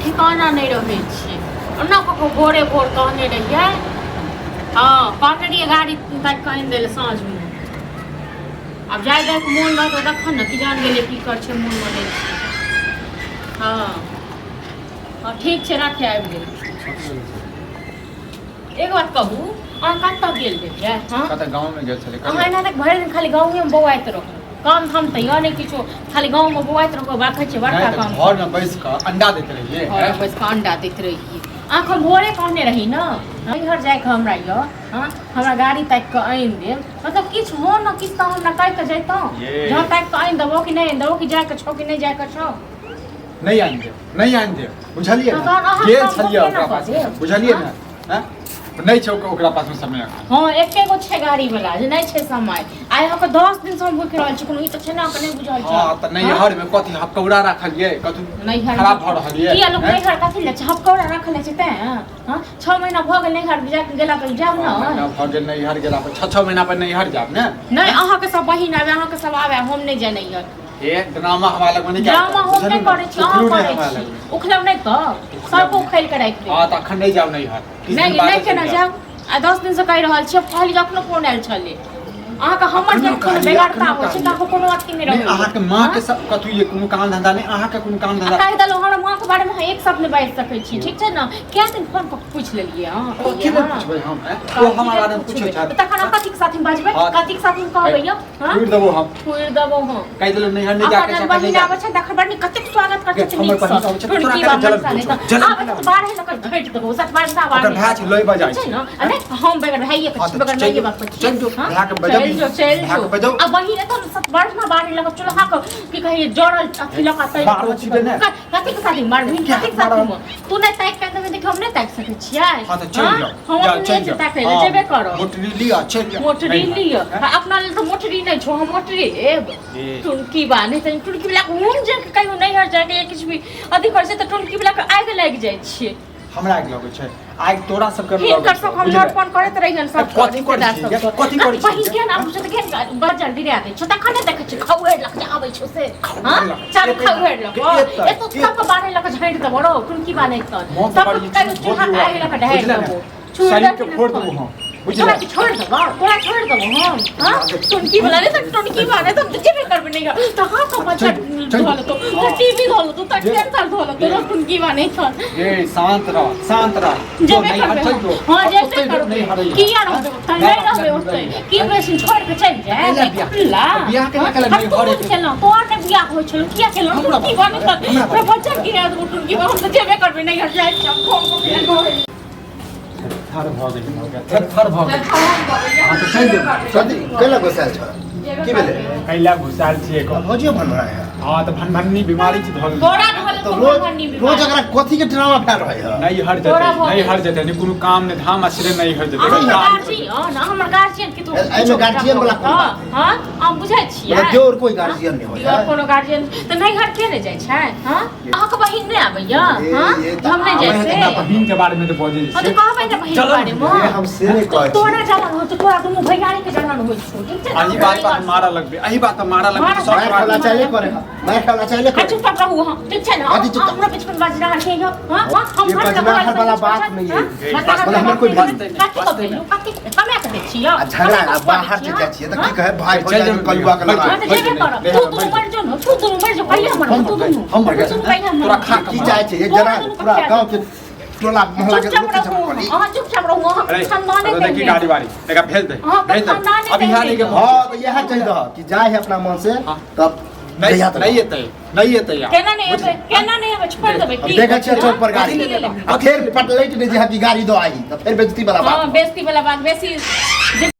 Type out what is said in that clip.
ठिकाना नहीं रहे छे ओना को भोरे भोर कहने रहिए हाँ कहने रहिए गाड़ी तक कहीं दिल साँझ में अब जाए देख मोन रह तो देख न कि जान गेले की कर छे मोन में हाँ हाँ ठीक छे राखे आबि गेल एक बात कहू अहाँ कतऽ गेल रहिए हाँ कतऽ गाँव में गेल छलै अहाँ एना तक भरि दिन खाली गाँव में बौआइत रहो काम धाम तो यहाँ नहीं किछो खाली गाँव में बौआइत रहो बात छे बड़का काम घर में बैस के अंडा देते रहिए घर में बैस के अंडा देते रहिए आँख हम भोरे कहने रही ना घर जाए के हमरा यो हाँ हमरा गाड़ी तक के आनि देब मतलब किछु हो ना किछु तो हमरा कह के जैतौ जहाँ तक के आनि देबो कि नहीं देबो कि जाए के छौ कि नहीं जाए के छौ नहीं आनि दे बुझलिए ना गेल छलिए ओकरा पास बुझलिए ना हैं नहीं छौ ओकरा पास में समय हाँ एके गो छे गाड़ी वाला जे नहीं छे समय आइ हम 10 दिन से हम भूख रहल छी कोनो ई तो छे ना के नहीं बुझल छ हां त नहीं हर में कथि हपकौड़ा राखलिए कथि नहीं हर खराब भ रहलिए किया लोग नहीं हर कथि ले हपकौड़ा राखले छै ते हां 6 महीना भ गेल नहीं हर जाके गेला पर जाब ना भ गेल नहीं हर गेला पर 6 महीना पर नहीं हर जाब ने नहीं अहाँ के सब बहिन आवे अहाँ के सब आवे हम नहीं जाने यार ए ड्रामा हवा लग नहीं ड्रामा हम नहीं करे छी अहाँ करे छी उखलम नहीं तो सब को खेल के राख दे हां त अखन नहीं जाब नहीं हर नहीं केना जाब आ 10 दिन से कहि रहल छी खाली जखनो फोन आयल छले अहाँ के हमर जे कोनो बेगारता हो छै ता कोनो अथी नहीं रहै अहाँ के मां के सब कथु ये कोनो काम धंधा नहीं अहाँ के कोनो काम धंधा कहि दलो हमर मां के बारे में एक शब्द नहीं बाजि सकै छी ठीक छै ना क्या दिन फोन पर पूछ लेलिए हां की पूछबै हम ओ हमरा बारे में पूछै छ तखन अहाँ कथि के साथ बाजबै कथि के साथ कहबै यौ हां पूछ देबो हम कहि देलो नहीं हर नहीं जाके अपन बहिन आबै छै देखै बड़ नीक कतेक स्वागत करते छै नीक से तोरा की बात जलन आबै बाहर है लक भेट देबो सत बार ना बाहर ओकर भाज लई बजाय छै ना अरे हम बेगर भाइये के बेगर नहीं बात चल जो भा के बजाओ चल जो अब बहिन तो सत बार ना बाहर लक चूल्हा के की कहि जोड़ल अथी लक तै कथि के साथ मार बहिन कथि के साथ तू नहीं ताक के देबे देख हम नहीं ताक सकै छियै हां त चल जाओ हम नहीं ताक ले जेबे करो मोटरी लिया चल जा मोटरी लिया अपना ले तो मोटरी नहीं छो हम मोटरी लेब टुनकी बाने त टुनकी वाला घूम जे कहियो नहीं हर जाके किछ भी अधिक कर से त टुनकी वाला के आग लाग जाय छै हमरा आग लगै छै आग तोरा सब के लगै कर सब हम नोटपन करैत रहियन सब कथि करै छै कथि करै छै बहिन के नाम से त के बजल दिरा दे छ त खने देख छ खौएर लग आबै छ से हां चार खौएर लग ए तो सब बारे लग झाड़ दे बड़ो टुनकी बाने त सब कहियो चूहा आग लग ढाई देबो शरीर के फोड़ देबो हम बुझला कि छोड़ दबो तोरा छोड़ दबो हम हां टुनकी वाला ने त टुनकी बाने त जेबे करबे नहीं त हां तो बच्चा धोल तो टीवी धोल तो तक साल धोल तो टुनकी बाने छ ए शांत रह जो नहीं हट चल जो हां जैसे कर किया रह त नहीं रहबे ओते की मशीन छोड़ के चल जाए ला बियाह के लकल नहीं हरे चलो तोर ने बियाह होय छलो किया चलो टुनकी बाने त बच्चा गिरा दो टुनकी बाने हम त जेबे करबे नहीं हट जाए फोन थर भ गेल थर भ गेल हां तो चल जो कथि कैला घुसाल छ की भेले कैला घुसाल छिए को भोजियो भन रहा है हां तो भनभन्नी बीमारी छी धल तोरा धल तो रोज अगर कथि के ड्रामा फैल रहा है नहीं हर जते नहीं कोनो काम ने धाम असरे नहीं हर जते गार्जियन ना हमर गार्जियन के तो ए में गार्जियन वाला हां हम बुझै छियै मतलब जोर कोई गार्जियन नहीं होय और कोनो गार्जियन त नहीं हर के ने जाय छै हां अहाँ के बहिन नहीं आबैया हां हम नहीं जाय से बहिन के बारे में तो बजे हां तो कहबै ना बहिन के बारे में हम से नहीं कहै तोरा जवान हो तो तोरा दुनु भैयारी के जवान होय छै ठीक छै अही बात पर मारा लगबे अही बात पर मारा लगबे सब मैं खाना चाहिए करे मैं खाना चाहिए करे चुप चाप रहू हां ठीक छै ना हमरा बचपन बाज रहा है यो हां हम हर वाला बात नहीं है मतलब हमर कोई बात नहीं कथि हमे के दै छियै झगड़ा बाहर से जाइ छियै त की कहे भाई भौजाई कलुआ के लगा तू मर जो न तू मर जो पहिले हमर तोरा खा की जाइ छै एक जना पूरा गांव के टोला मोहल्ला के लोग के जमा करी हां चुपचाप रहू हां खानदाने दे की गाड़ी वाड़ी देखा भेज दे अभी यहाँ नहीं के हां तो यह चाहिए रहा कि जाए है अपना मन से तब नहीं येते यार केना नहीं है छोड़ देबे देखै छियै चौक पर गाड़ी फिर पटलैट नहीं जे की गाड़ी दो आई तो फिर बेइज्जती वाला बात हां बेइज्जती वाला बात बेसी